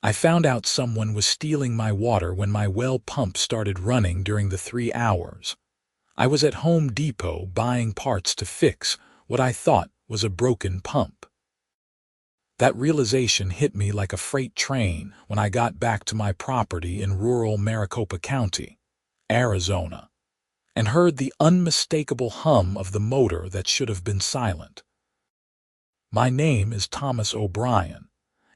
I found out someone was stealing my water when my well pump started running during the 3 hours. I was at Home Depot buying parts to fix what I thought was a broken pump. That realization hit me like a freight train when I got back to my property in rural Maricopa County, Arizona, and heard the unmistakable hum of the motor that should have been silent. My name is Thomas O'Brien,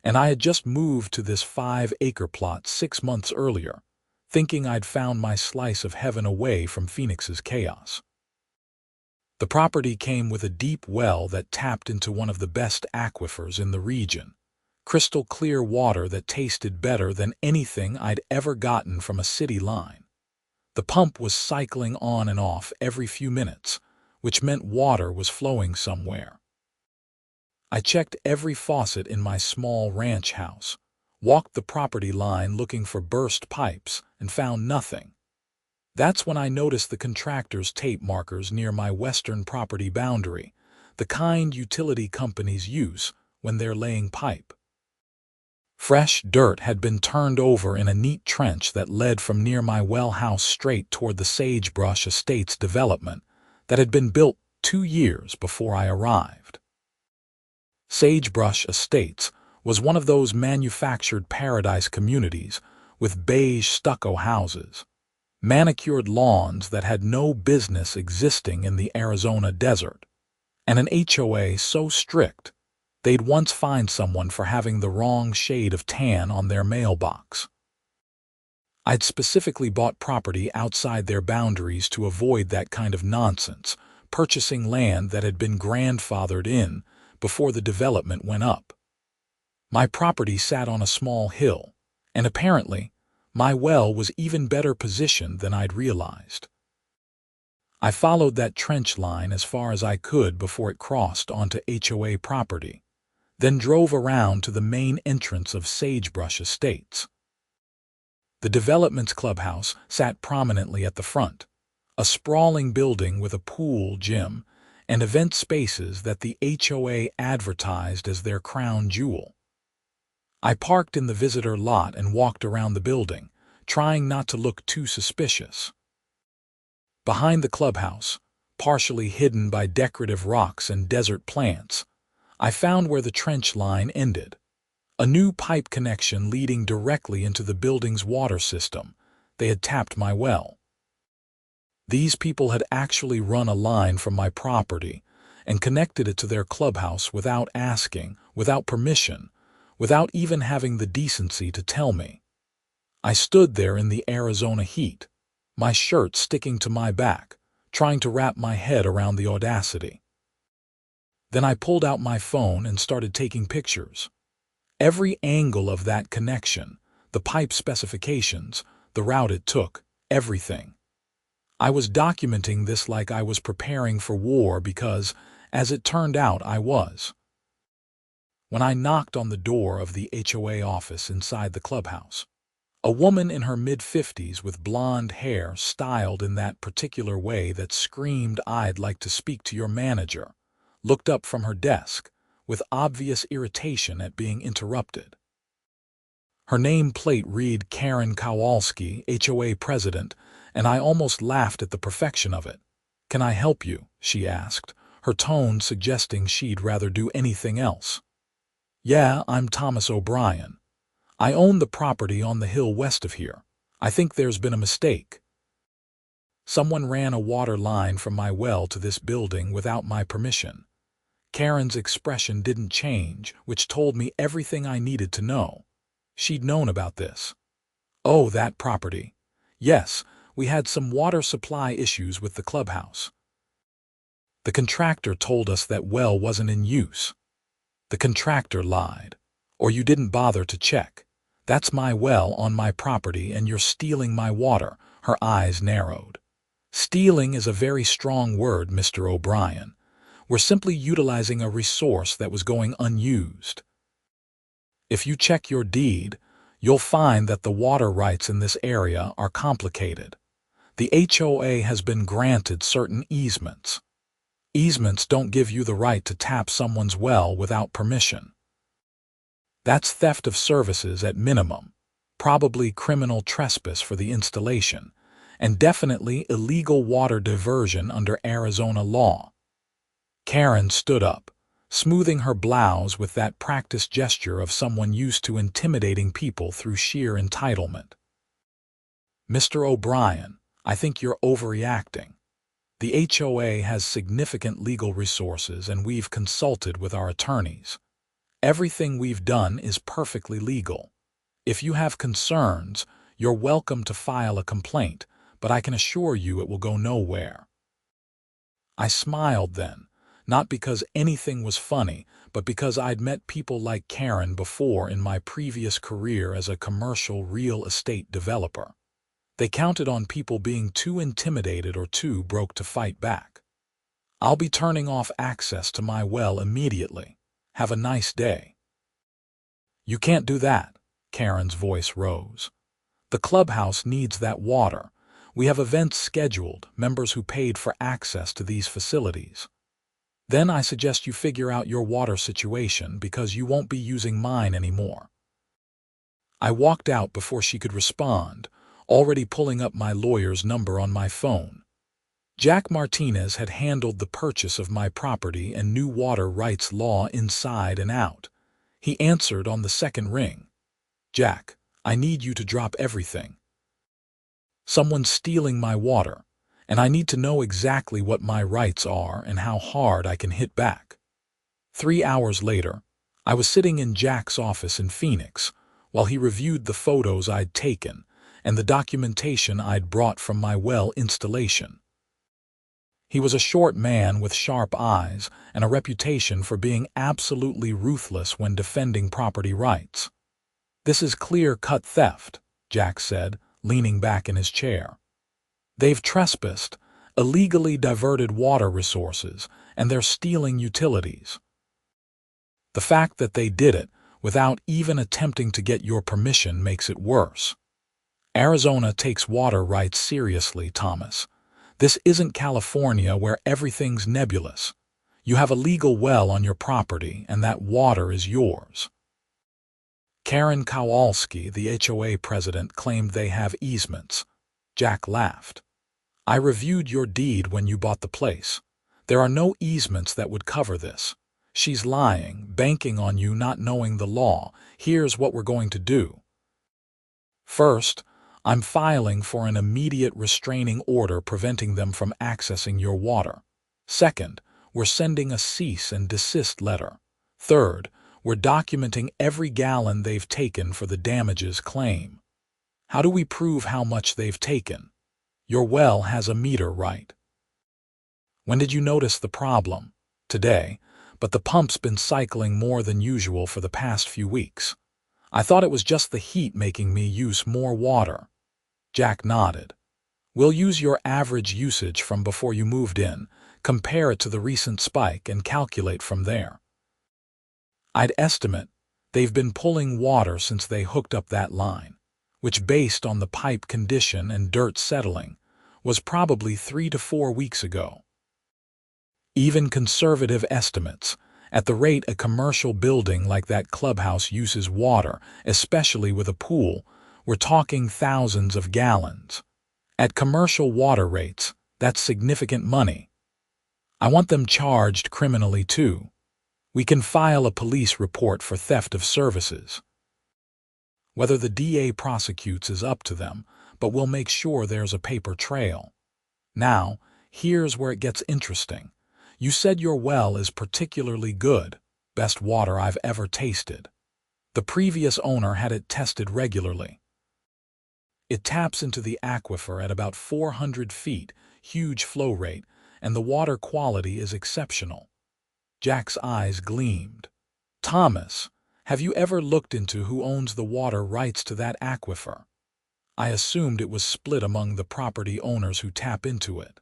and I had just moved to this 5-acre plot 6 months earlier, thinking I'd found my slice of heaven away from Phoenix's chaos. The property came with a deep well that tapped into one of the best aquifers in the region, crystal clear water that tasted better than anything I'd ever gotten from a city line. The pump was cycling on and off every few minutes, which meant water was flowing somewhere. I checked every faucet in my small ranch house, walked the property line looking for burst pipes, and found nothing. That's when I noticed the contractor's tape markers near my western property boundary, the kind utility companies use when they're laying pipe. Fresh dirt had been turned over in a neat trench that led from near my well house straight toward the Sagebrush Estates development that had been built 2 years before I arrived. Sagebrush Estates was one of those manufactured paradise communities with beige stucco houses, manicured lawns that had no business existing in the Arizona desert, and an HOA so strict they'd once fined someone for having the wrong shade of tan on their mailbox. I'd specifically bought property outside their boundaries to avoid that kind of nonsense, purchasing land that had been grandfathered in before the development went up. My property sat on a small hill, and apparently, my well was even better positioned than I'd realized. I followed that trench line as far as I could before it crossed onto HOA property, then drove around to the main entrance of Sagebrush Estates. The development's clubhouse sat prominently at the front, a sprawling building with a pool, gym, and event spaces that the HOA advertised as their crown jewel. I parked in the visitor lot and walked around the building, trying not to look too suspicious. Behind the clubhouse, partially hidden by decorative rocks and desert plants, I found where the trench line ended, a new pipe connection leading directly into the building's water system. They had tapped my well. These people had actually run a line from my property and connected it to their clubhouse without asking, without permission, without even having the decency to tell me. I stood there in the Arizona heat, my shirt sticking to my back, trying to wrap my head around the audacity. Then I pulled out my phone and started taking pictures. Every angle of that connection, the pipe specifications, the route it took, everything. I was documenting this like I was preparing for war because, as it turned out, I was. When I knocked on the door of the HOA office inside the clubhouse, a woman in her mid-50s with blonde hair styled in that particular way that screamed, "I'd like to speak to your manager," looked up from her desk with obvious irritation at being interrupted. Her nameplate read Karen Kowalski, HOA president, and I almost laughed at the perfection of it. "Can I help you?" she asked, her tone suggesting she'd rather do anything else. "Yeah, I'm Thomas O'Brien. I own the property on the hill west of here. I think there's been a mistake. Someone ran a water line from my well to this building without my permission." Karen's expression didn't change, which told me everything I needed to know. She'd known about this. "Oh, that property. Yes, we had some water supply issues with the clubhouse. The contractor told us that well wasn't in use." "The contractor lied. Or you didn't bother to check. That's my well on my property and you're stealing my water." Her eyes narrowed. "Stealing is a very strong word, Mr. O'Brien. We're simply utilizing a resource that was going unused. If you check your deed, you'll find that the water rights in this area are complicated. The HOA has been granted certain easements. Easements don't give you the right to tap someone's well without permission." That's theft of services at minimum, probably criminal trespass for the installation, and definitely illegal water diversion under Arizona law. Karen stood up, smoothing her blouse with that practiced gesture of someone used to intimidating people through sheer entitlement. Mr. O'Brien, I think you're overreacting. The HOA has significant legal resources and we've consulted with our attorneys. Everything we've done is perfectly legal. If you have concerns, you're welcome to file a complaint, but I can assure you it will go nowhere. I smiled then, not because anything was funny, but because I'd met people like Karen before in my previous career as a commercial real estate developer. They counted on people being too intimidated or too broke to fight back. I'll be turning off access to my well immediately. Have a nice day. You can't do that, Karen's voice rose. The clubhouse needs that water. We have events scheduled, members who paid for access to these facilities. Then I suggest you figure out your water situation because you won't be using mine anymore. I walked out before she could respond, already pulling up my lawyer's number on my phone. Jack Martinez had handled the purchase of my property and knew water rights law inside and out. He answered on the second ring. Jack, I need you to drop everything. Someone's stealing my water, and I need to know exactly what my rights are and how hard I can hit back. 3 hours later, I was sitting in Jack's office in Phoenix while he reviewed the photos I'd taken and the documentation I'd brought from my well installation. He was a short man with sharp eyes and a reputation for being absolutely ruthless when defending property rights. This is clear-cut theft, Jack said, leaning back in his chair. They've trespassed, illegally diverted water resources, and they're stealing utilities. The fact that they did it without even attempting to get your permission makes it worse. Arizona takes water rights seriously, Thomas. This isn't California where everything's nebulous. You have a legal well on your property, and that water is yours. Karen Kowalski, the HOA president, claimed they have easements. Jack laughed. I reviewed your deed when you bought the place. There are no easements that would cover this. She's lying, banking on you not knowing the law. Here's what we're going to do. First, I'm filing for an immediate restraining order preventing them from accessing your water. Second, we're sending a cease and desist letter. Third, we're documenting every gallon they've taken for the damages claim. How do we prove how much they've taken? Your well has a meter, right? When did you notice the problem? Today, but the pump's been cycling more than usual for the past few weeks. I thought it was just the heat making me use more water. Jack nodded. We'll use your average usage from before you moved in, compare it to the recent spike, and calculate from there. I'd estimate they've been pulling water since they hooked up that line, which based on the pipe condition and dirt settling, was probably 3 to 4 weeks ago. Even conservative estimates, at the rate a commercial building like that clubhouse uses water, especially with a pool, we're talking thousands of gallons. At commercial water rates, that's significant money. I want them charged criminally too. We can file a police report for theft of services. Whether the DA prosecutes is up to them, but we'll make sure there's a paper trail. Now, here's where it gets interesting. You said your well is particularly good, best water I've ever tasted. The previous owner had it tested regularly. It taps into the aquifer at about 400 feet, huge flow rate, and the water quality is exceptional. Jack's eyes gleamed. Thomas, have you ever looked into who owns the water rights to that aquifer? I assumed it was split among the property owners who tap into it.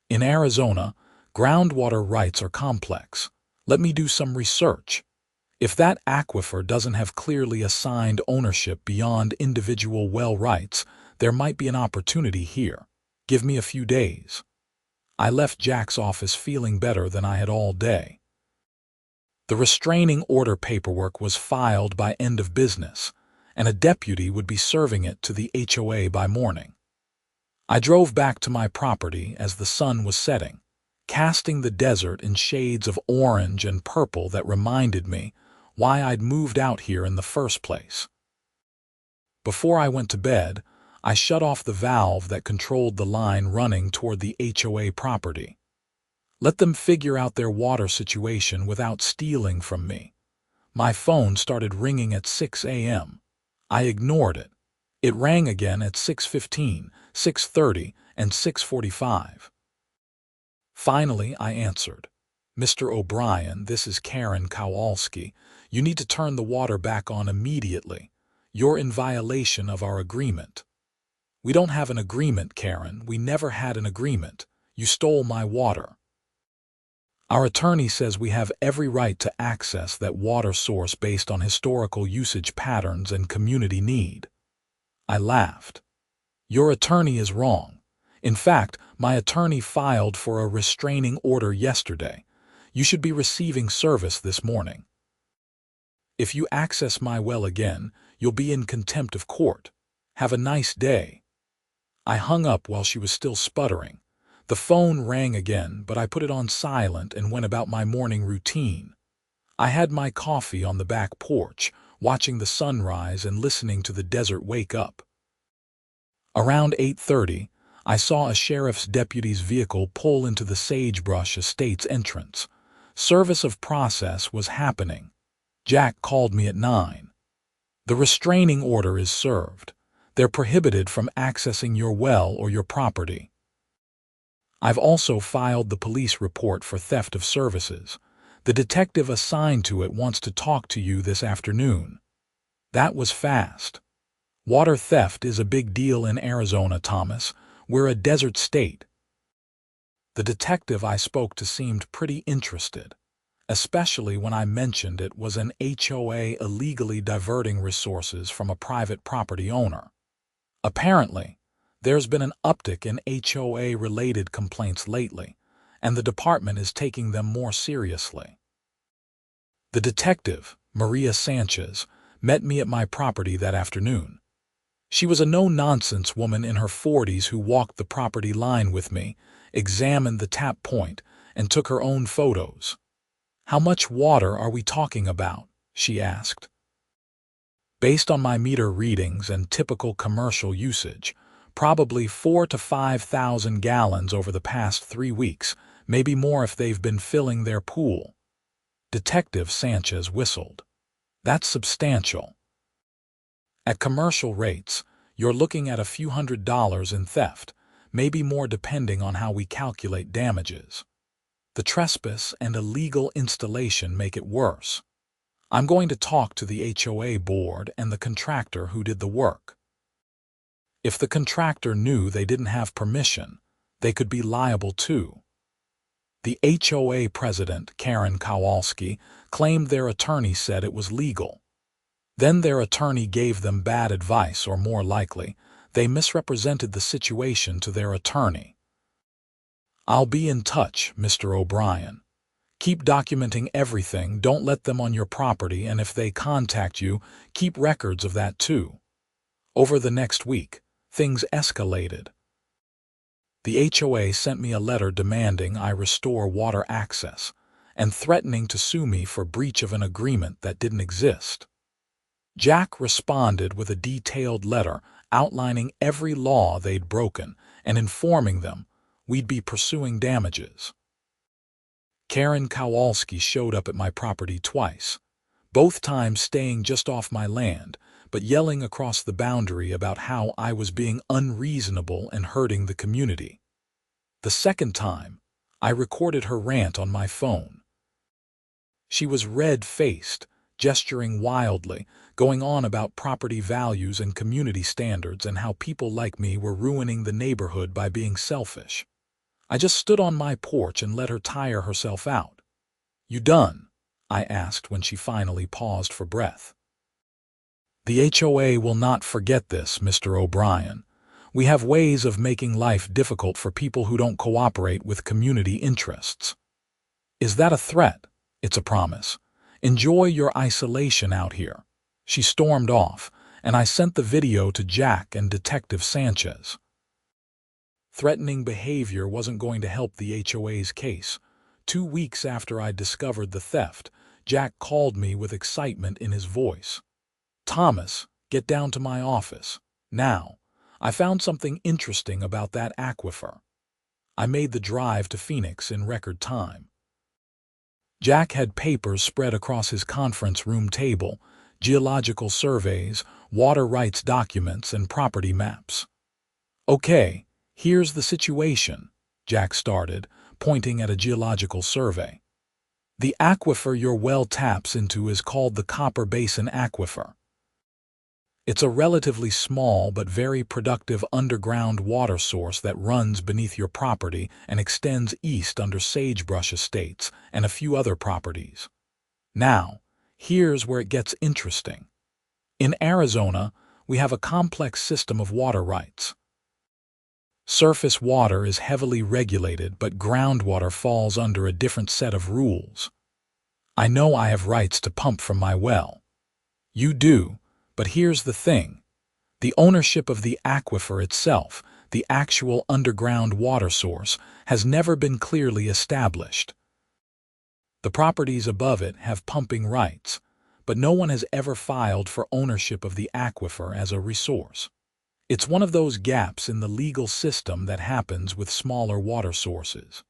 In Arizona, groundwater rights are complex. Let me do some research. If that aquifer doesn't have clearly assigned ownership beyond individual well rights, there might be an opportunity here. Give me a few days. I left Jack's office feeling better than I had all day. The restraining order paperwork was filed by end of business, and a deputy would be serving it to the HOA by morning. I drove back to my property as the sun was setting, casting the desert in shades of orange and purple that reminded me why I'd moved out here in the first place. Before I went to bed, I shut off the valve that controlled the line running toward the HOA property. Let them figure out their water situation without stealing from me. My phone started ringing at 6 a.m. I ignored it. It rang again at 6:15, 6:30, and 6:45. Finally, I answered. "Mr. O'Brien, this is Karen Kowalski. You need to turn the water back on immediately. You're in violation of our agreement." "We don't have an agreement, Karen. We never had an agreement. You stole my water." "Our attorney says we have every right to access that water source based on historical usage patterns and community need." I laughed. "Your attorney is wrong. In fact, my attorney filed for a restraining order yesterday. You should be receiving service this morning. If you access my well again, you'll be in contempt of court. Have a nice day." I hung up while she was still sputtering. The phone rang again, but I put it on silent and went about my morning routine. I had my coffee on the back porch, watching the sunrise and listening to the desert wake up. Around 8:30, I saw a sheriff's deputy's vehicle pull into the Sagebrush Estates entrance. Service of process was happening. Jack called me at 9. "The restraining order is served. They're prohibited from accessing your well or your property. I've also filed the police report for theft of services. The detective assigned to it wants to talk to you this afternoon." That was fast. Water theft is a big deal in Arizona, Thomas. We're a desert state. The detective I spoke to seemed pretty interested, especially when I mentioned it was an HOA illegally diverting resources from a private property owner. Apparently, there's been an uptick in HOA-related complaints lately, and the department is taking them more seriously. The detective, Maria Sanchez, met me at my property that afternoon. She was a no-nonsense woman in her 40s who walked the property line with me, examined the tap point, and took her own photos. "How much water are we talking about?" she asked. Based on my meter readings and typical commercial usage, probably 4,000 to 5,000 gallons over the past 3 weeks, maybe more if they've been filling their pool. Detective Sanchez whistled. "That's substantial. At commercial rates, you're looking at a few $100s in theft, maybe more depending on how we calculate damages. The trespass and illegal installation make it worse. I'm going to talk to the HOA board and the contractor who did the work. If the contractor knew they didn't have permission, they could be liable too." The HOA president, Karen Kowalski, claimed their attorney said it was legal. Then their attorney gave them bad advice, or more likely, they misrepresented the situation to their attorney. "I'll be in touch, Mr. O'Brien. Keep documenting everything, don't let them on your property, and if they contact you, keep records of that too." Over the next week, things escalated. The HOA sent me a letter demanding I restore water access and threatening to sue me for breach of an agreement that didn't exist. Jack responded with a detailed letter outlining every law they'd broken and informing them we'd be pursuing damages. Karen Kowalski showed up at my property twice, both times staying just off my land, but yelling across the boundary about how I was being unreasonable and hurting the community. The second time, I recorded her rant on my phone. She was red-faced, gesturing wildly, going on about property values and community standards and how people like me were ruining the neighborhood by being selfish. I just stood on my porch and let her tire herself out. "You done?" I asked when she finally paused for breath. "The HOA will not forget this, Mr. O'Brien. We have ways of making life difficult for people who don't cooperate with community interests." "Is that a threat?" "It's a promise. Enjoy your isolation out here." She stormed off, and I sent the video to Jack and Detective Sanchez. Threatening behavior wasn't going to help the HOA's case. 2 weeks after I discovered the theft, Jack called me with excitement in his voice. "Thomas, get down to my office. Now, I found something interesting about that aquifer." I made the drive to Phoenix in record time. Jack had papers spread across his conference room table, geological surveys, water rights documents, and property maps. "Okay, here's the situation," Jack started, pointing at a geological survey. "The aquifer your well taps into is called the Copper Basin Aquifer. It's a relatively small but very productive underground water source that runs beneath your property and extends east under sagebrush estates and a few other properties. Now, here's where it gets interesting. In Arizona, we have a complex system of water rights. Surface water is heavily regulated, but groundwater falls under a different set of rules. I know I have rights to pump from my well. You do. But here's the thing. The ownership of the aquifer itself, the actual underground water source, has never been clearly established. The properties above it have pumping rights, but no one has ever filed for ownership of the aquifer as a resource. It's one of those gaps in the legal system that happens with smaller water sources.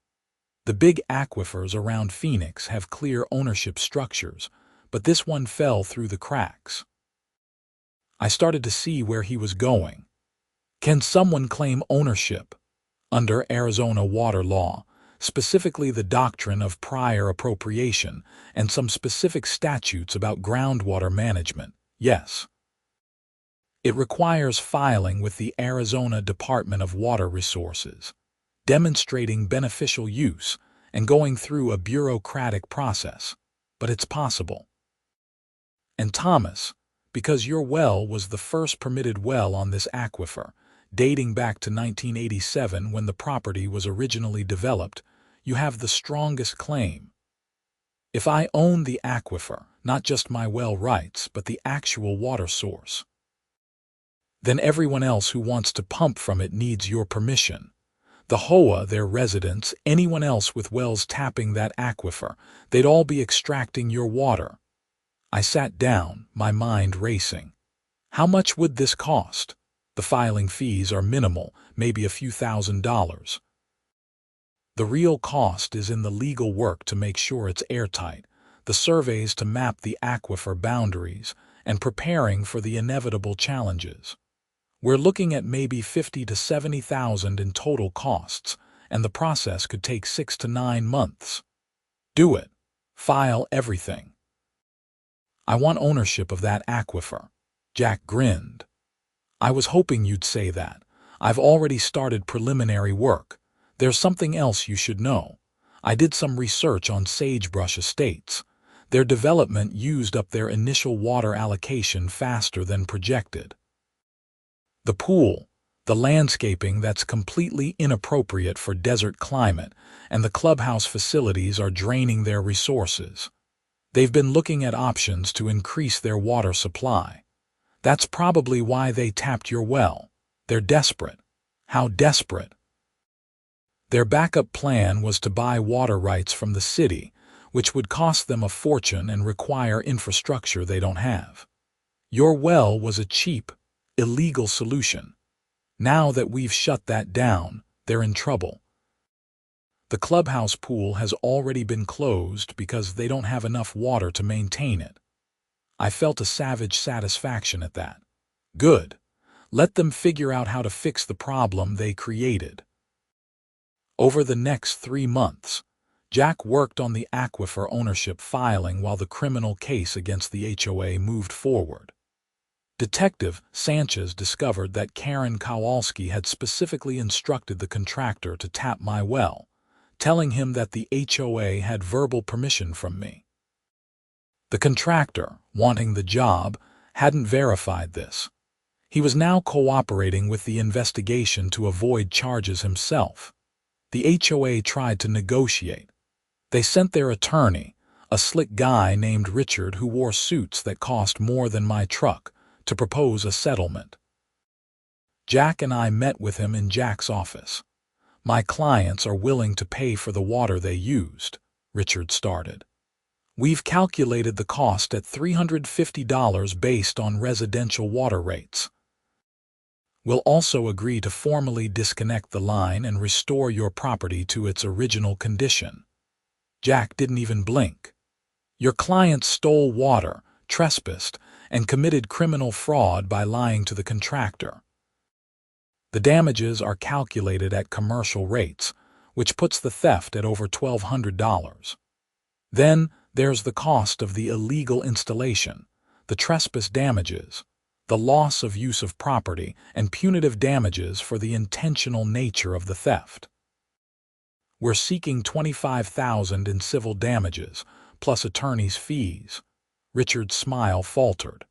The big aquifers around Phoenix have clear ownership structures, but this one fell through the cracks. I started to see where he was going. Can someone claim ownership? Under Arizona water law, specifically the doctrine of prior appropriation and some specific statutes about groundwater management, yes. It requires filing with the Arizona Department of Water Resources, demonstrating beneficial use and going through a bureaucratic process, but it's possible. And Thomas, because your well was the first permitted well on this aquifer, dating back to 1987 when the property was originally developed, you have the strongest claim. If I own the aquifer, not just my well rights, but the actual water source, then everyone else who wants to pump from it needs your permission. The HOA, their residents, anyone else with wells tapping that aquifer, they'd all be extracting your water. I sat down, my mind racing. How much would this cost? The filing fees are minimal, maybe a few $1,000s. The real cost is in the legal work to make sure it's airtight, the surveys to map the aquifer boundaries, and preparing for the inevitable challenges. We're looking at maybe $50,000 to $70,000 in total costs, and the process could take 6 to 9 months. Do it. File everything. I want ownership of that aquifer. Jack grinned. I was hoping you'd say that. I've already started preliminary work. There's something else you should know. I did some research on sagebrush estates. Their development used up their initial water allocation faster than projected. The pool, the landscaping that's completely inappropriate for desert climate, and the clubhouse facilities are draining their resources. They've been looking at options to increase their water supply. That's probably why they tapped your well. They're desperate. How desperate? Their backup plan was to buy water rights from the city, which would cost them a fortune and require infrastructure they don't have. Your well was a cheap, illegal solution. Now that we've shut that down, they're in trouble. The clubhouse pool has already been closed because they don't have enough water to maintain it. I felt a savage satisfaction at that. Good. Let them figure out how to fix the problem they created. Over the next 3 months, Jack worked on the aquifer ownership filing while the criminal case against the HOA moved forward. Detective Sanchez discovered that Karen Kowalski had specifically instructed the contractor to tap my well, telling him that the HOA had verbal permission from me. The contractor, wanting the job, hadn't verified this. He was now cooperating with the investigation to avoid charges himself. The HOA tried to negotiate. They sent their attorney, a slick guy named Richard who wore suits that cost more than my truck, to propose a settlement. Jack and I met with him in Jack's office. "My clients are willing to pay for the water they used," Richard started. "We've calculated the cost at $350 based on residential water rates. We'll also agree to formally disconnect the line and restore your property to its original condition." Jack didn't even blink. "Your client stole water, trespassed, and committed criminal fraud by lying to the contractor. The damages are calculated at commercial rates, which puts the theft at over $1,200. Then there's the cost of the illegal installation, the trespass damages, the loss of use of property, and punitive damages for the intentional nature of the theft. We're seeking $25,000 in civil damages, plus attorney's fees." Richard's smile faltered.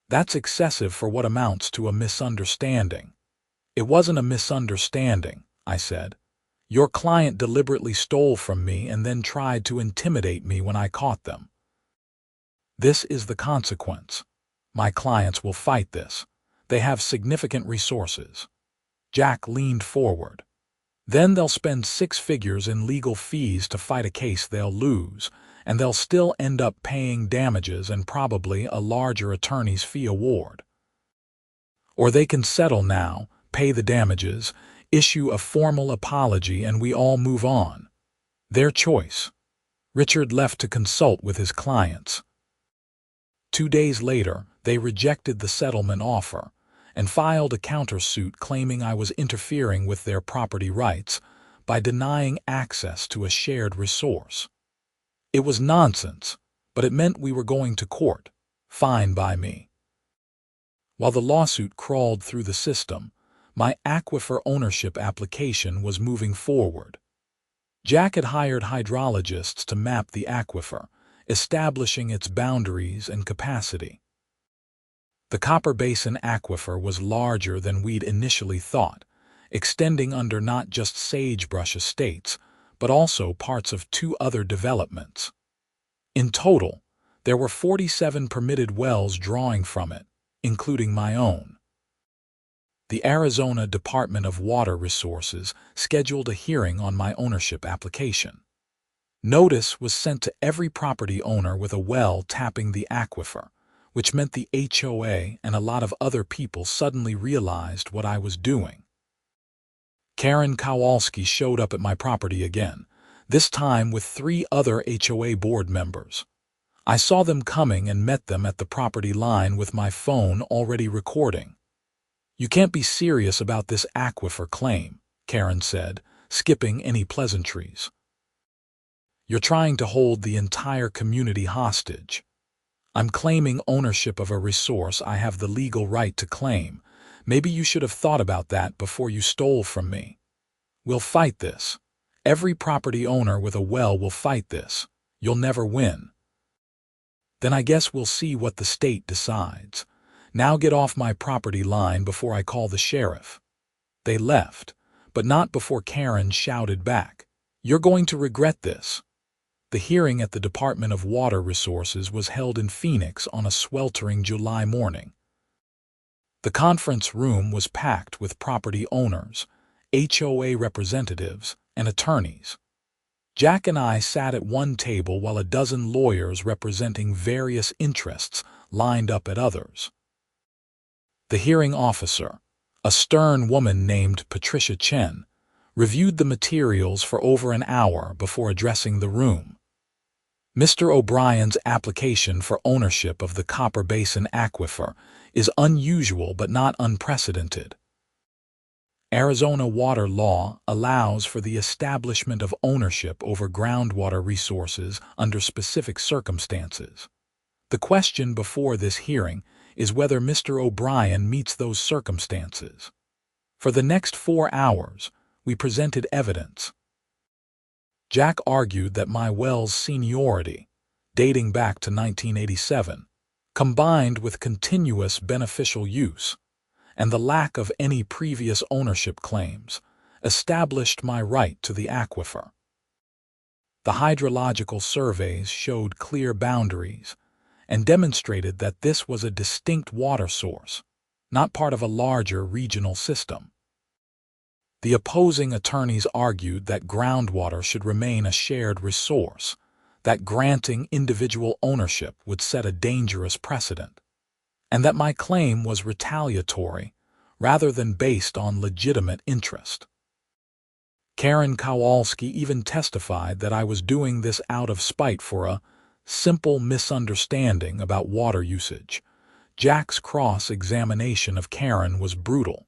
"That's excessive for what amounts to a misunderstanding." "It wasn't a misunderstanding," I said. "Your client deliberately stole from me and then tried to intimidate me when I caught them. This is the consequence. My clients will fight this. They have significant resources." Jack leaned forward. "Then they'll spend six figures in legal fees to fight a case they'll lose, and they'll still end up paying damages and probably a larger attorney's fee award. Or they can settle now, pay the damages, issue a formal apology, and we all move on. Their choice." Richard left to consult with his clients. 2 days later, they rejected the settlement offer and filed a countersuit claiming I was interfering with their property rights by denying access to a shared resource. It was nonsense, but it meant we were going to court. Fine by me. While the lawsuit crawled through the system, my Aquifer ownership application was moving forward. Jack had hired hydrologists to map the aquifer, establishing its boundaries and capacity. The Copper Basin Aquifer was larger than we'd initially thought, extending under not just sagebrush estates, but also parts of 2 other developments. In total, there were 47 permitted wells drawing from it, including my own. The Arizona Department of Water Resources scheduled a hearing on my ownership application. Notice was sent to every property owner with a well tapping the aquifer, which meant the HOA and a lot of other people suddenly realized what I was doing. Karen Kowalski showed up at my property again, this time with 3 other HOA board members. I saw them coming and met them at the property line with my phone already recording. "You can't be serious about this aquifer claim," Karen said, skipping any pleasantries. "You're trying to hold the entire community hostage. I'm claiming ownership of a resource I have the legal right to claim. Maybe you should have thought about that before you stole from me. We'll fight this. Every property owner with a well will fight this. You'll never win." "Then I guess we'll see what the state decides. Now get off my property line before I call the sheriff." They left, but not before Karen shouted back, "You're going to regret this." The hearing at the Department of Water Resources was held in Phoenix on a sweltering July morning. The conference room was packed with property owners, HOA representatives, and attorneys. Jack and I sat at one table while a dozen lawyers representing various interests lined up at others. The hearing officer, a stern woman named Patricia Chen, reviewed the materials for over an hour before addressing the room. "Mr. O'Brien's application for ownership of the Copper Basin Aquifer is unusual but not unprecedented. Arizona water law allows for the establishment of ownership over groundwater resources under specific circumstances. The question before this hearing is whether Mr. O'Brien meets those circumstances. For the next 4 hours, we presented evidence. Jack argued that my well's seniority, dating back to 1987, combined with continuous beneficial use, and the lack of any previous ownership claims, established my right to the aquifer. The hydrological surveys showed clear boundaries and demonstrated that this was a distinct water source, not part of a larger regional system. The opposing attorneys argued that groundwater should remain a shared resource, that granting individual ownership would set a dangerous precedent, and that my claim was retaliatory rather than based on legitimate interest. Karen Kowalski even testified that I was doing this out of spite for a simple misunderstanding about water usage. Jack's cross-examination of Karen was brutal.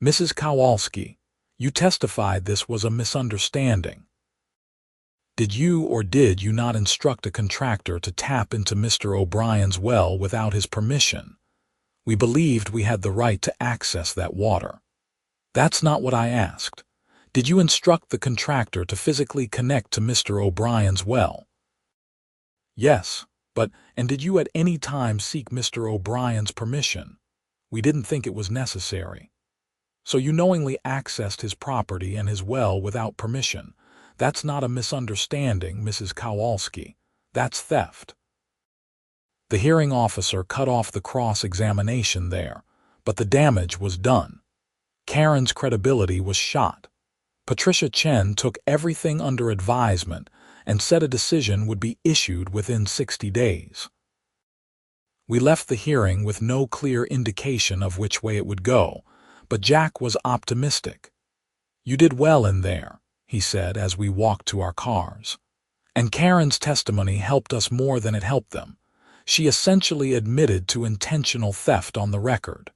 Mrs. Kowalski, you testified this was a misunderstanding. Did you or did you not instruct a contractor to tap into Mr. O'Brien's well without his permission? We believed we had the right to access that water. That's not what I asked. Did you instruct the contractor to physically connect to Mr. O'Brien's well? Yes, and did you at any time seek Mr. O'Brien's permission? We didn't think it was necessary. So you knowingly accessed his property and his well without permission. That's not a misunderstanding, Mrs. Kowalski. That's theft. The hearing officer cut off the cross-examination there, but the damage was done. Karen's credibility was shot. Patricia Chen took everything under advisement and said a decision would be issued within 60 days. We left the hearing with no clear indication of which way it would go, but Jack was optimistic. You did well in there, he said as we walked to our cars. And Karen's testimony helped us more than it helped them. She essentially admitted to intentional theft on the record.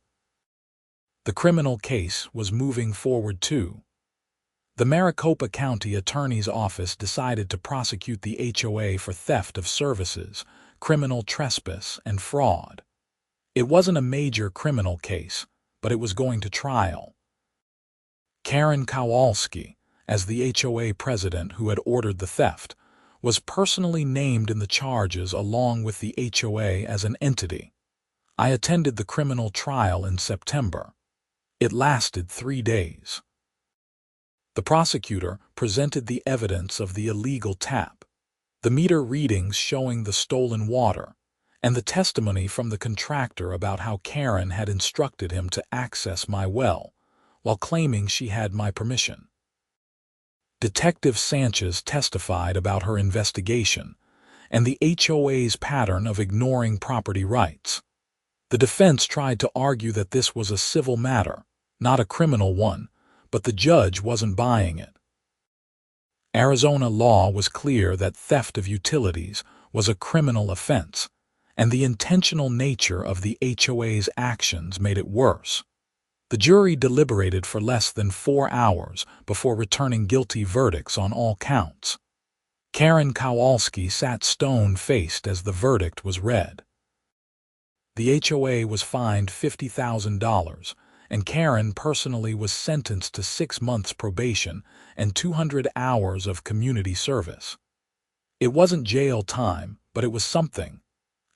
The criminal case was moving forward too. The Maricopa County Attorney's Office decided to prosecute the HOA for theft of services, criminal trespass, and fraud. It wasn't a major criminal case, but it was going to trial. Karen Kowalski, as the HOA president who had ordered the theft, was personally named in the charges along with the HOA as an entity. I attended the criminal trial in September. It lasted 3 days. The prosecutor presented the evidence of the illegal tap, the meter readings showing the stolen water, and the testimony from the contractor about how Karen had instructed him to access my well, while claiming she had my permission. Detective Sanchez testified about her investigation and the HOA's pattern of ignoring property rights. The defense tried to argue that this was a civil matter, not a criminal one, but the judge wasn't buying it. Arizona law was clear that theft of utilities was a criminal offense, and the intentional nature of the HOA's actions made it worse. The jury deliberated for less than 4 hours before returning guilty verdicts on all counts. Karen Kowalski sat stone-faced as the verdict was read. The HOA was fined $50,000, and Karen personally was sentenced to 6 months probation and 200 hours of community service. It wasn't jail time, but it was something.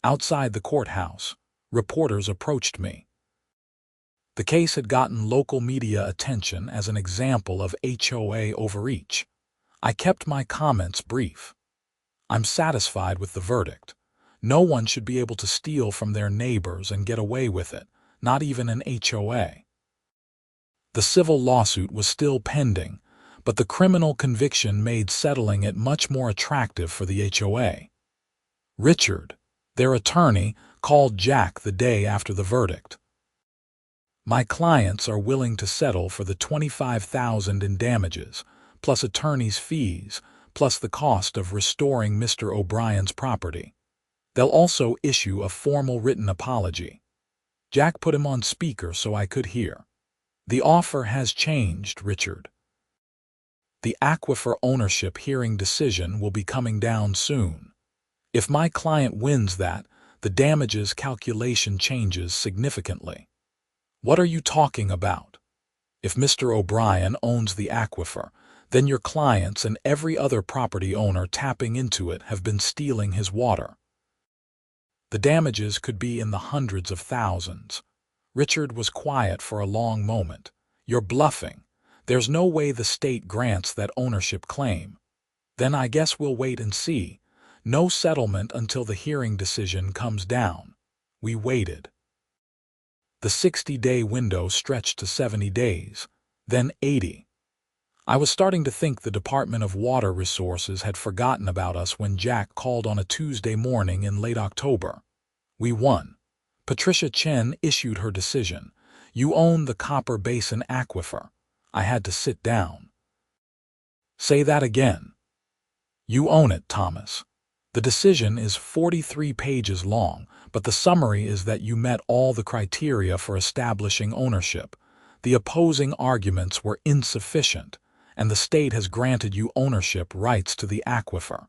Outside the courthouse, reporters approached me. The case had gotten local media attention as an example of HOA overreach. I kept my comments brief. I'm satisfied with the verdict. No one should be able to steal from their neighbors and get away with it, not even an HOA. The civil lawsuit was still pending, but the criminal conviction made settling it much more attractive for the HOA. Richard, their attorney, called Jack the day after the verdict. My clients are willing to settle for the $25,000 in damages, plus attorney's fees, plus the cost of restoring Mr. O'Brien's property. They'll also issue a formal written apology. Jack put him on speaker so I could hear. The offer has changed, Richard. The Aquifer ownership hearing decision will be coming down soon. If my client wins that, the damages calculation changes significantly. What are you talking about? If Mr. O'Brien owns the aquifer, then your clients and every other property owner tapping into it have been stealing his water. The damages could be in the hundreds of thousands. Richard was quiet for a long moment. You're bluffing. There's no way the state grants that ownership claim. Then I guess we'll wait and see. No settlement until the hearing decision comes down. We waited. The 60-day window stretched to 70 days, then 80. I was starting to think the Department of Water Resources had forgotten about us when Jack called on a Tuesday morning in late October. We won. Patricia Chen issued her decision. You own the Copper Basin Aquifer. I had to sit down. Say that again. You own it, Thomas. The decision is 43 pages long, but the summary is that you met all the criteria for establishing ownership. The opposing arguments were insufficient, and the state has granted you ownership rights to the aquifer.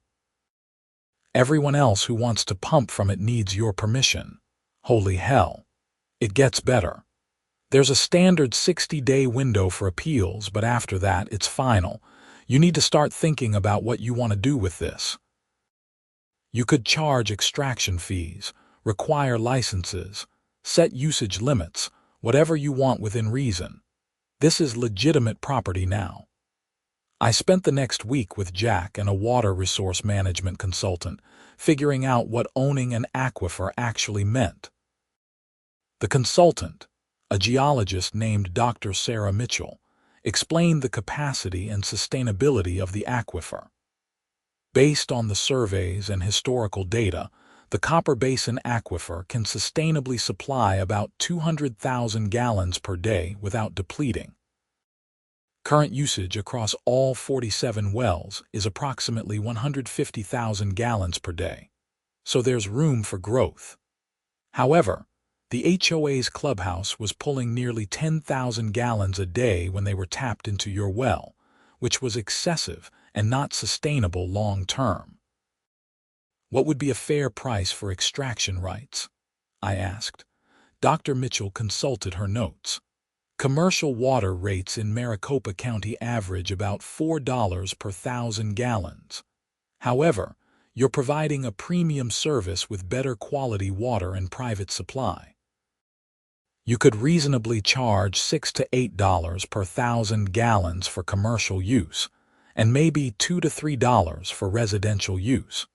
Everyone else who wants to pump from it needs your permission. Holy hell. It gets better. There's a standard 60-day window for appeals, but after that, it's final. You need to start thinking about what you want to do with this. You could charge extraction fees, require licenses, set usage limits, whatever you want within reason. This is legitimate property now. I spent the next week with Jack and a water resource management consultant, figuring out what owning an aquifer actually meant. The consultant, a geologist named Dr. Sarah Mitchell, explained the capacity and sustainability of the aquifer. Based on the surveys and historical data, the Copper Basin Aquifer can sustainably supply about 200,000 gallons per day without depleting. Current usage across all 47 wells is approximately 150,000 gallons per day, so there's room for growth. However, the HOA's Clubhouse was pulling nearly 10,000 gallons a day when they were tapped into your well, which was excessive and not sustainable long-term. What would be a fair price for extraction rights? I asked. Dr. Mitchell consulted her notes. Commercial water rates in Maricopa County average about $4 per 1,000 gallons. However, you're providing a premium service with better quality water and private supply. You could reasonably charge $6 to $8 per 1,000 gallons for commercial use, and maybe $2 to $3 for residential use.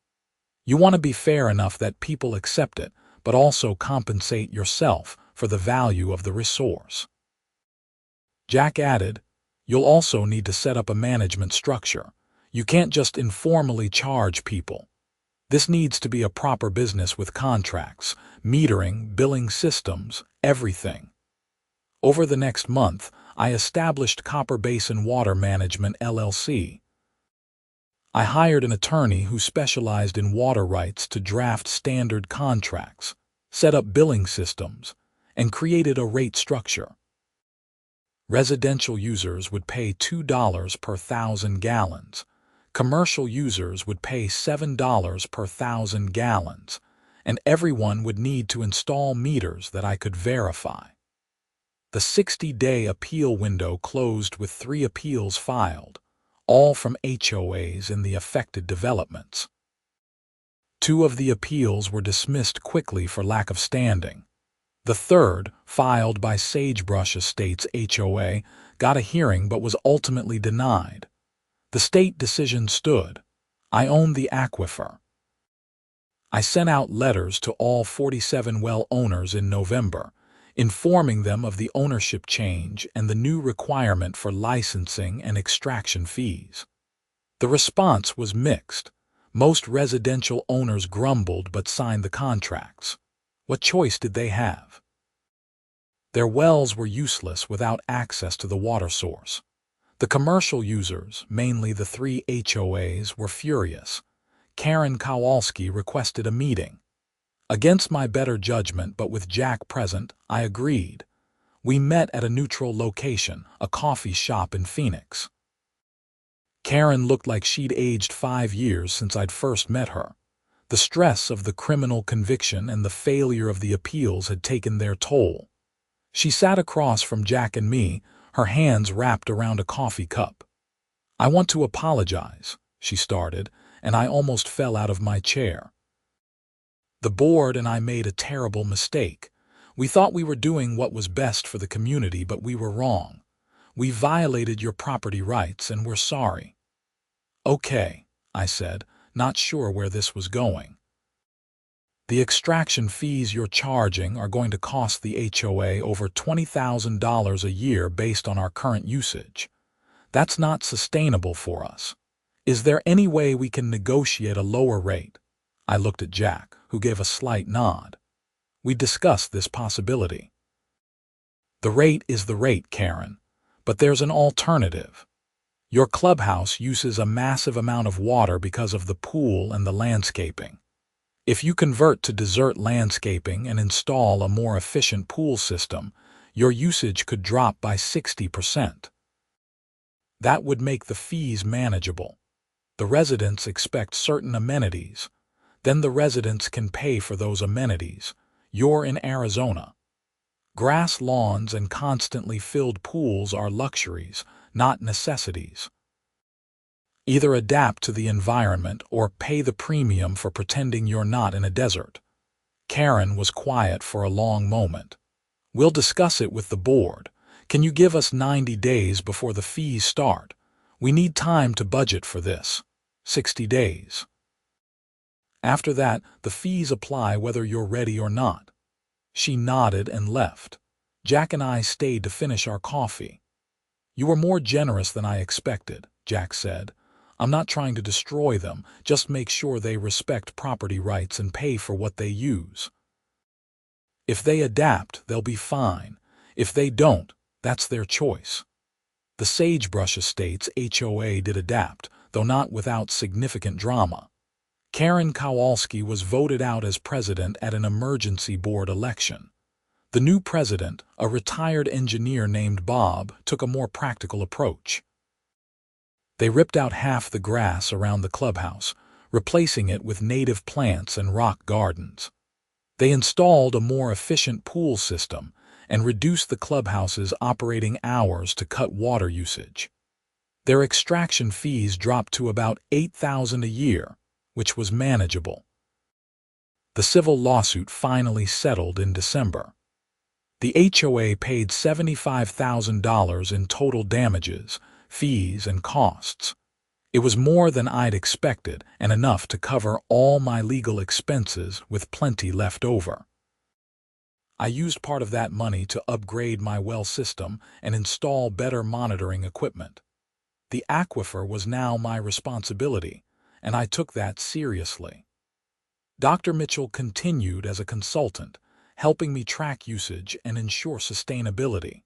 You want to be fair enough that people accept it, but also compensate yourself for the value of the resource. Jack added, you'll also need to set up a management structure. You can't just informally charge people. This needs to be a proper business with contracts, metering, billing systems, everything. Over the next month, I established Copper Basin Water Management LLC. I hired an attorney who specialized in water rights to draft standard contracts, set up billing systems, and created a rate structure. Residential users would pay $2 per 1,000 gallons. Commercial users would pay $7 per 1,000 gallons, and everyone would need to install meters that I could verify. The 60-day appeal window closed with 3 appeals filed, all from HOAs in the affected developments. 2 of the appeals were dismissed quickly for lack of standing. The third, filed by Sagebrush Estates HOA, got a hearing but was ultimately denied. The state decision stood. I own the aquifer. I sent out letters to all 47 well owners in November, informing them of the ownership change and the new requirement for licensing and extraction fees. The response was mixed. Most residential owners grumbled but signed the contracts. What choice did they have? Their wells were useless without access to the water source. The commercial users, mainly the 3 HOAs, were furious. Karen Kowalski requested a meeting. Against my better judgment, but with Jack present, I agreed. We met at a neutral location, a coffee shop in Phoenix. Karen looked like she'd aged 5 years since I'd first met her. The stress of the criminal conviction and the failure of the appeals had taken their toll. She sat across from Jack and me, her hands wrapped around a coffee cup. I want to apologize, she started, and I almost fell out of my chair. The board and I made a terrible mistake. We thought we were doing what was best for the community, but we were wrong. We violated your property rights and we're sorry. Okay, I said, not sure where this was going. The extraction fees you're charging are going to cost the HOA over $20,000 a year based on our current usage. That's not sustainable for us. Is there any way we can negotiate a lower rate? I looked at Jack, who gave a slight nod. We discussed this possibility. The rate is the rate, Karen, but there's an alternative. Your clubhouse uses a massive amount of water because of the pool and the landscaping. If you convert to desert landscaping and install a more efficient pool system, your usage could drop by 60%. That would make the fees manageable. The residents expect certain amenities. Then the residents can pay for those amenities. You're in Arizona. Grass lawns and constantly filled pools are luxuries, not necessities. Either adapt to the environment or pay the premium for pretending you're not in a desert. Karen was quiet for a long moment. We'll discuss it with the board. Can you give us 90 days before the fees start? We need time to budget for this. 60 days. After that, the fees apply whether you're ready or not. She nodded and left. Jack and I stayed to finish our coffee. You were more generous than I expected, Jack said. I'm not trying to destroy them, just make sure they respect property rights and pay for what they use. If they adapt, they'll be fine. If they don't, that's their choice. The Sagebrush Estates HOA did adapt, though not without significant drama. Karen Kowalski was voted out as president at an emergency board election. The new president, a retired engineer named Bob, took a more practical approach. They ripped out half the grass around the clubhouse, replacing it with native plants and rock gardens. They installed a more efficient pool system and reduced the clubhouse's operating hours to cut water usage. Their extraction fees dropped to about $8,000 a year, which was manageable. The civil lawsuit finally settled in December. The HOA paid $75,000 in total damages, fees, and costs. It was more than I'd expected and enough to cover all my legal expenses with plenty left over. I used part of that money to upgrade my well system and install better monitoring equipment. The aquifer was now my responsibility, and I took that seriously. Dr. Mitchell continued as a consultant, helping me track usage and ensure sustainability.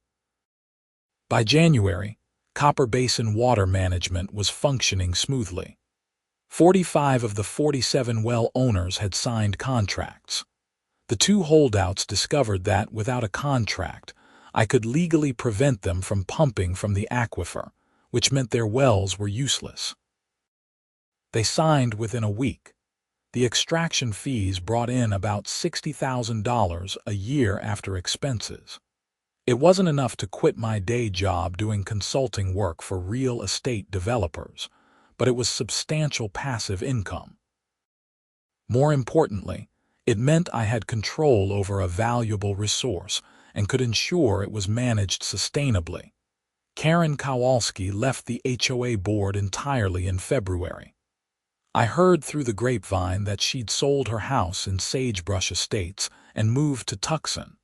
By January, Copper Basin Water Management was functioning smoothly. 45 of the 47 well owners had signed contracts. The 2 holdouts discovered that, without a contract, I could legally prevent them from pumping from the aquifer, which meant their wells were useless. They signed within a week. The extraction fees brought in about $60,000 a year after expenses. It wasn't enough to quit my day job doing consulting work for real estate developers, but it was substantial passive income. More importantly, it meant I had control over a valuable resource and could ensure it was managed sustainably. Karen Kowalski left the HOA board entirely in February. I heard through the grapevine that she'd sold her house in Sagebrush Estates and moved to Tucson.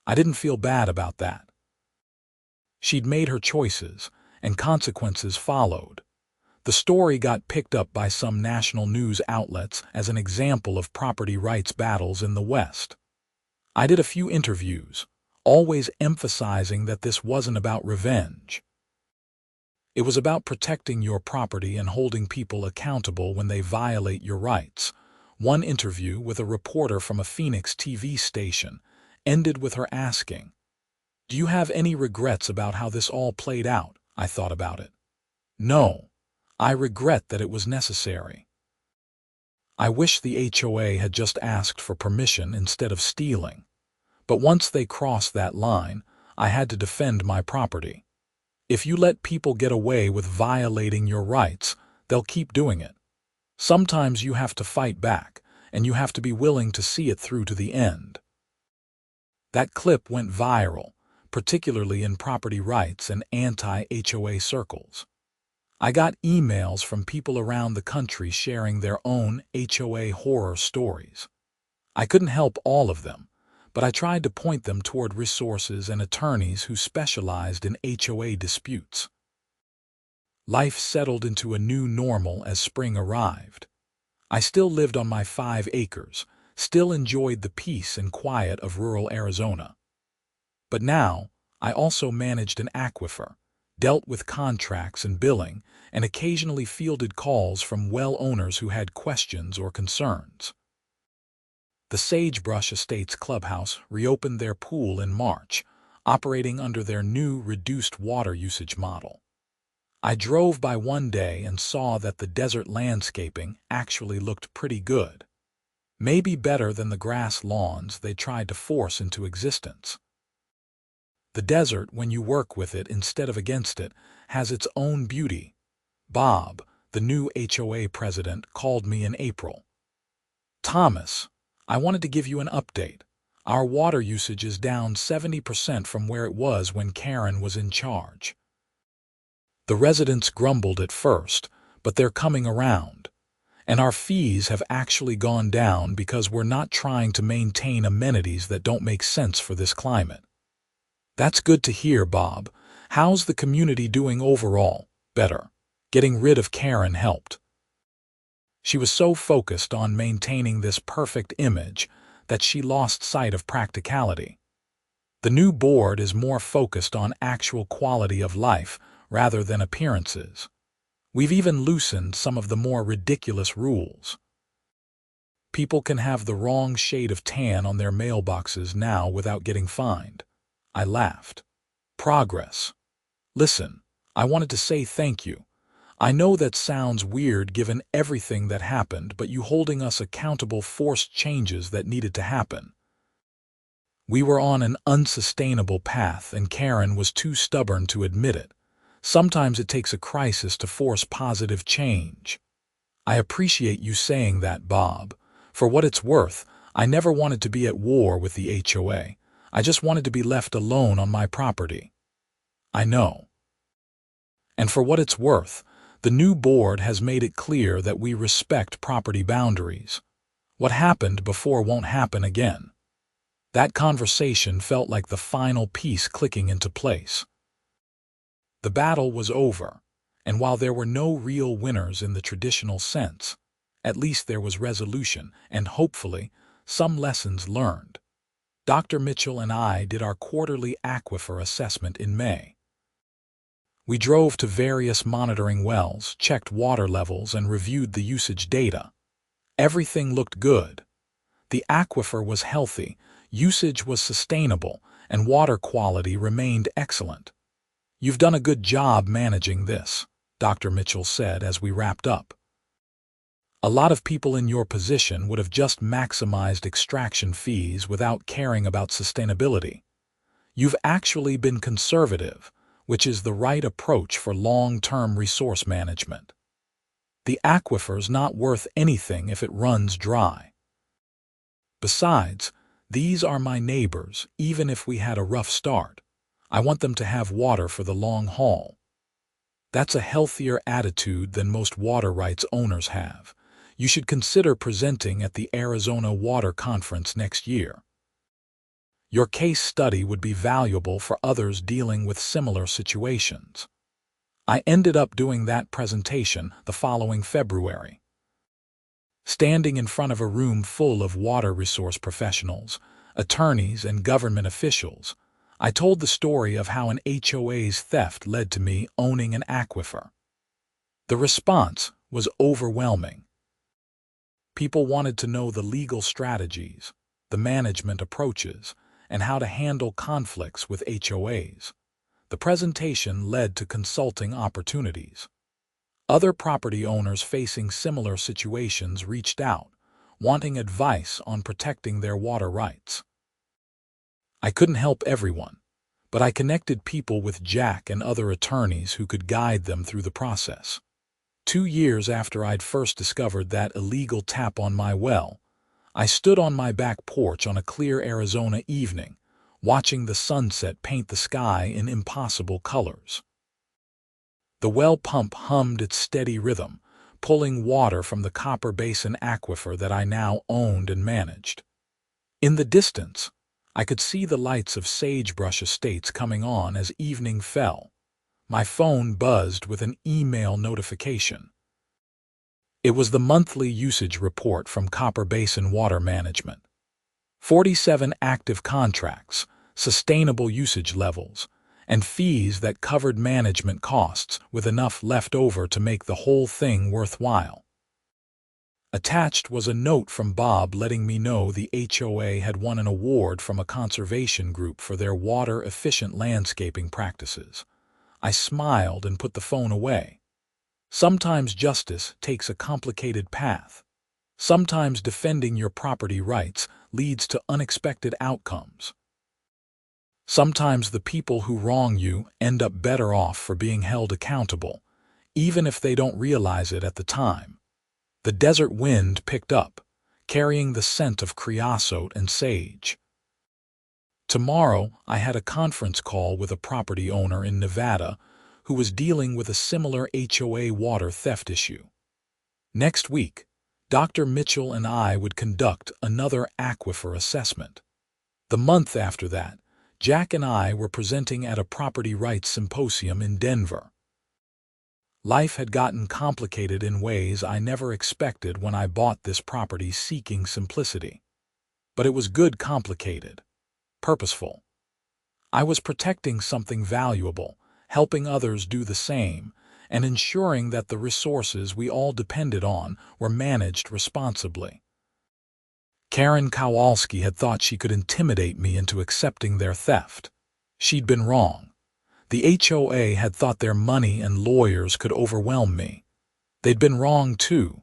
I didn't feel bad about that. She'd made her choices, and consequences followed. The story got picked up by some national news outlets as an example of property rights battles in the West. I did a few interviews, always emphasizing that this wasn't about revenge. It was about protecting your property and holding people accountable when they violate your rights. One interview with a reporter from a Phoenix TV station ended with her asking, "Do you have any regrets about how this all played out?" I thought about it. No, I regret that it was necessary. I wish the HOA had just asked for permission instead of stealing. But once they crossed that line, I had to defend my property. If you let people get away with violating your rights, they'll keep doing it. Sometimes you have to fight back, and you have to be willing to see it through to the end. That clip went viral, particularly in property rights and anti-HOA circles. I got emails from people around the country sharing their own HOA horror stories. I couldn't help all of them, but I tried to point them toward resources and attorneys who specialized in HOA disputes. Life settled into a new normal as spring arrived. I still lived on my 5 acres, still enjoyed the peace and quiet of rural Arizona. But now, I also managed an aquifer, dealt with contracts and billing, and occasionally fielded calls from well owners who had questions or concerns. The Sagebrush Estates Clubhouse reopened their pool in March, operating under their new reduced water usage model. I drove by one day and saw that the desert landscaping actually looked pretty good. Maybe better than the grass lawns they tried to force into existence. The desert, when you work with it instead of against it, has its own beauty. Bob, the new HOA president, called me in April. "Thomas, I wanted to give you an update. Our water usage is down 70% from where it was when Karen was in charge. The residents grumbled at first, but they're coming around. And our fees have actually gone down because we're not trying to maintain amenities that don't make sense for this climate." "That's good to hear, Bob. How's the community doing overall?" "Better. Getting rid of Karen helped. She was so focused on maintaining this perfect image that she lost sight of practicality. The new board is more focused on actual quality of life rather than appearances. We've even loosened some of the more ridiculous rules. People can have the wrong shade of tan on their mailboxes now without getting fined." I laughed. "Progress. Listen, I wanted to say thank you. I know that sounds weird given everything that happened, but you holding us accountable forced changes that needed to happen. We were on an unsustainable path, and Karen was too stubborn to admit it. Sometimes it takes a crisis to force positive change. I appreciate you saying that, Bob. For what it's worth, I never wanted to be at war with the HOA. I just wanted to be left alone on my property." "I know. And for what it's worth, the new board has made it clear that we respect property boundaries. What happened before won't happen again." That conversation felt like the final piece clicking into place. The battle was over, and while there were no real winners in the traditional sense, at least there was resolution and, hopefully, some lessons learned. Dr. Mitchell and I did our quarterly aquifer assessment in May. We drove to various monitoring wells, checked water levels, and reviewed the usage data. Everything looked good. The aquifer was healthy, usage was sustainable, and water quality remained excellent. "You've done a good job managing this," Dr. Mitchell said as we wrapped up. "A lot of people in your position would have just maximized extraction fees without caring about sustainability. You've actually been conservative, which is the right approach for long-term resource management. The aquifer's not worth anything if it runs dry. Besides, these are my neighbors, even if we had a rough start. I want them to have water for the long haul." That's a healthier attitude than most water rights owners have. You should consider presenting at the Arizona Water Conference next year. Your case study would be valuable for others dealing with similar situations. I ended up doing that presentation the following February. Standing in front of a room full of water resource professionals, attorneys, and government officials, I told the story of how an HOA's theft led to me owning an aquifer. The response was overwhelming. People wanted to know the legal strategies, the management approaches, and how to handle conflicts with HOAs. The presentation led to consulting opportunities. Other property owners facing similar situations reached out, wanting advice on protecting their water rights. I couldn't help everyone, but I connected people with Jack and other attorneys who could guide them through the process. 2 years after I'd first discovered that illegal tap on my well, I stood on my back porch on a clear Arizona evening, watching the sunset paint the sky in impossible colors. The well pump hummed its steady rhythm, pulling water from the Copper Basin aquifer that I now owned and managed. In the distance, I could see the lights of sagebrush estates coming on as evening fell. My phone buzzed with an email notification. It was the monthly usage report from Copper Basin Water Management. 47 active contracts, sustainable usage levels, and fees that covered management costs with enough left over to make the whole thing worthwhile. Attached was a note from Bob letting me know the HOA had won an award from a conservation group for their water-efficient landscaping practices. I smiled and put the phone away. Sometimes justice takes a complicated path. Sometimes defending your property rights leads to unexpected outcomes. Sometimes the people who wrong you end up better off for being held accountable, even if they don't realize it at the time. The desert wind picked up, carrying the scent of creosote and sage. Tomorrow, I had a conference call with a property owner in Nevada who was dealing with a similar HOA water theft issue. Next week, Dr. Mitchell and I would conduct another aquifer assessment. The month after that, Jack and I were presenting at a property rights symposium in Denver. Life had gotten complicated in ways I never expected when I bought this property seeking simplicity. But it was good complicated, purposeful. I was protecting something valuable, helping others do the same, and ensuring that the resources we all depended on were managed responsibly. Karen Kowalski had thought she could intimidate me into accepting their theft. She'd been wrong. The HOA had thought their money and lawyers could overwhelm me. They'd been wrong too.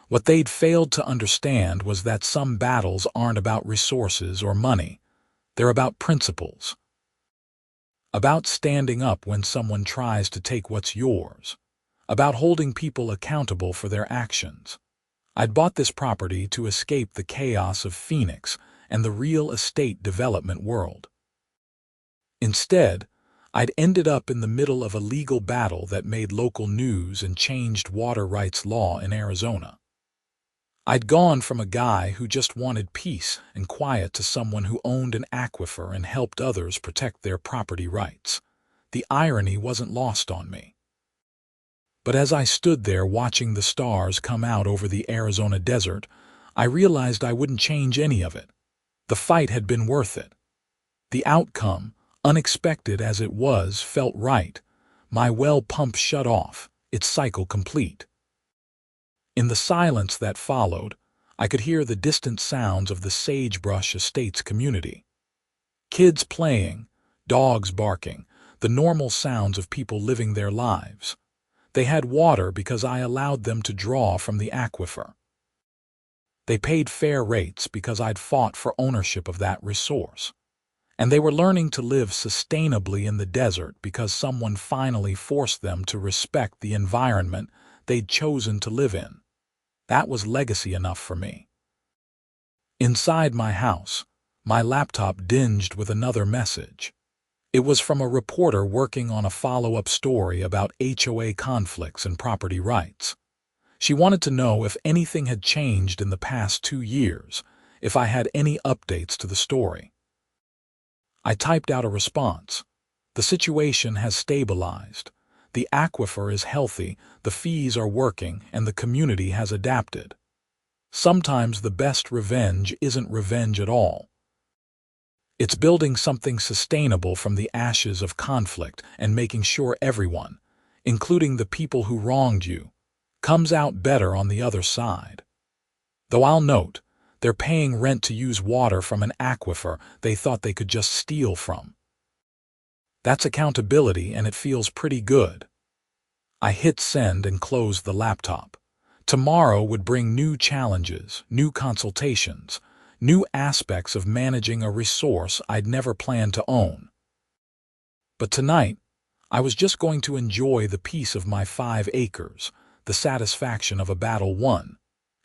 What they'd failed to understand was that some battles aren't about resources or money. They're about principles. About standing up when someone tries to take what's yours. About holding people accountable for their actions. I'd bought this property to escape the chaos of Phoenix and the real estate development world. Instead, I'd ended up in the middle of a legal battle that made local news and changed water rights law in Arizona. I'd gone from a guy who just wanted peace and quiet to someone who owned an aquifer and helped others protect their property rights. The irony wasn't lost on me. But as I stood there watching the stars come out over the Arizona desert, I realized I wouldn't change any of it. The fight had been worth it. The outcome, unexpected as it was, felt right. My well pump shut off, its cycle complete. In the silence that followed, I could hear the distant sounds of the Sagebrush Estates community. Kids playing, dogs barking, the normal sounds of people living their lives. They had water because I allowed them to draw from the aquifer. They paid fair rates because I'd fought for ownership of that resource. And they were learning to live sustainably in the desert because someone finally forced them to respect the environment they'd chosen to live in. That was legacy enough for me. Inside my house, my laptop dinged with another message. It was from a reporter working on a follow-up story about HOA conflicts and property rights. She wanted to know if anything had changed in the past 2 years, if I had any updates to the story. I typed out a response. The situation has stabilized. The aquifer is healthy, the fees are working, and the community has adapted. Sometimes the best revenge isn't revenge at all. It's building something sustainable from the ashes of conflict and making sure everyone, including the people who wronged you, comes out better on the other side. Though I'll note, they're paying rent to use water from an aquifer they thought they could just steal from. That's accountability, and it feels pretty good. I hit send and closed the laptop. Tomorrow would bring new challenges, new consultations, new aspects of managing a resource I'd never planned to own. But tonight, I was just going to enjoy the peace of my 5 acres, the satisfaction of a battle won,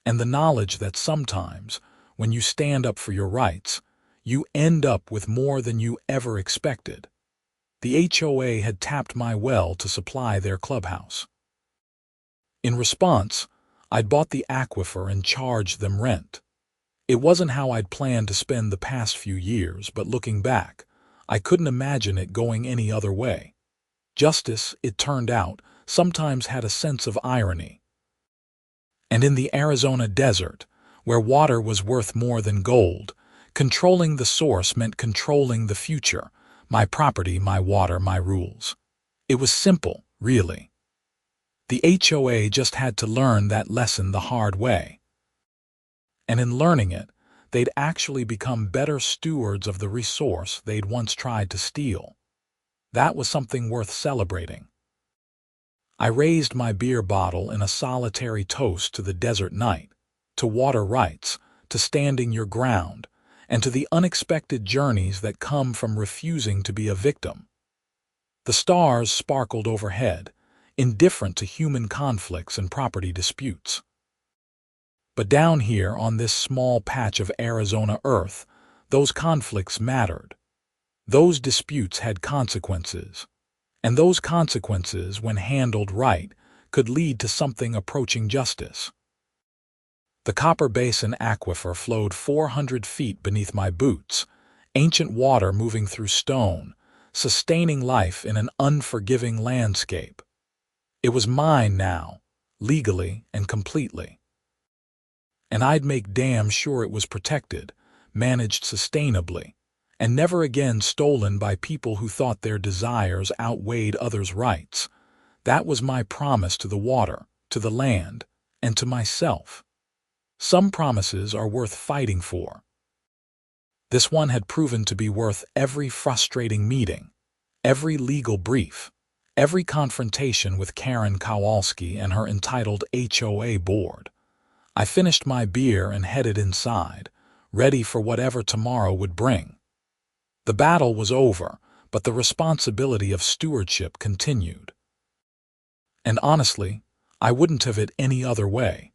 and the knowledge that sometimes, when you stand up for your rights, you end up with more than you ever expected. The HOA had tapped my well to supply their clubhouse. In response, I'd bought the Aquifer and charged them rent. It wasn't how I'd planned to spend the past few years, but looking back, I couldn't imagine it going any other way. Justice, it turned out, sometimes had a sense of irony. And in the Arizona desert, where water was worth more than gold, controlling the source meant controlling the future. My property, my water, my rules. It was simple, really. The HOA just had to learn that lesson the hard way. And in learning it, they'd actually become better stewards of the resource they'd once tried to steal. That was something worth celebrating. I raised my beer bottle in a solitary toast to the desert night, to water rights, to standing your ground, and to the unexpected journeys that come from refusing to be a victim. The stars sparkled overhead, indifferent to human conflicts and property disputes. But down here on this small patch of Arizona earth, those conflicts mattered. Those disputes had consequences. And those consequences, when handled right, could lead to something approaching justice. The Copper Basin Aquifer flowed 400 feet beneath my boots, ancient water moving through stone, sustaining life in an unforgiving landscape. It was mine now, legally and completely. And I'd make damn sure it was protected, managed sustainably, and never again stolen by people who thought their desires outweighed others' rights. That was my promise to the water, to the land, and to myself. Some promises are worth fighting for. This one had proven to be worth every frustrating meeting, every legal brief, every confrontation with Karen Kowalski and her entitled HOA board. I finished my beer and headed inside, ready for whatever tomorrow would bring. The battle was over, but the responsibility of stewardship continued. And honestly, I wouldn't have it any other way.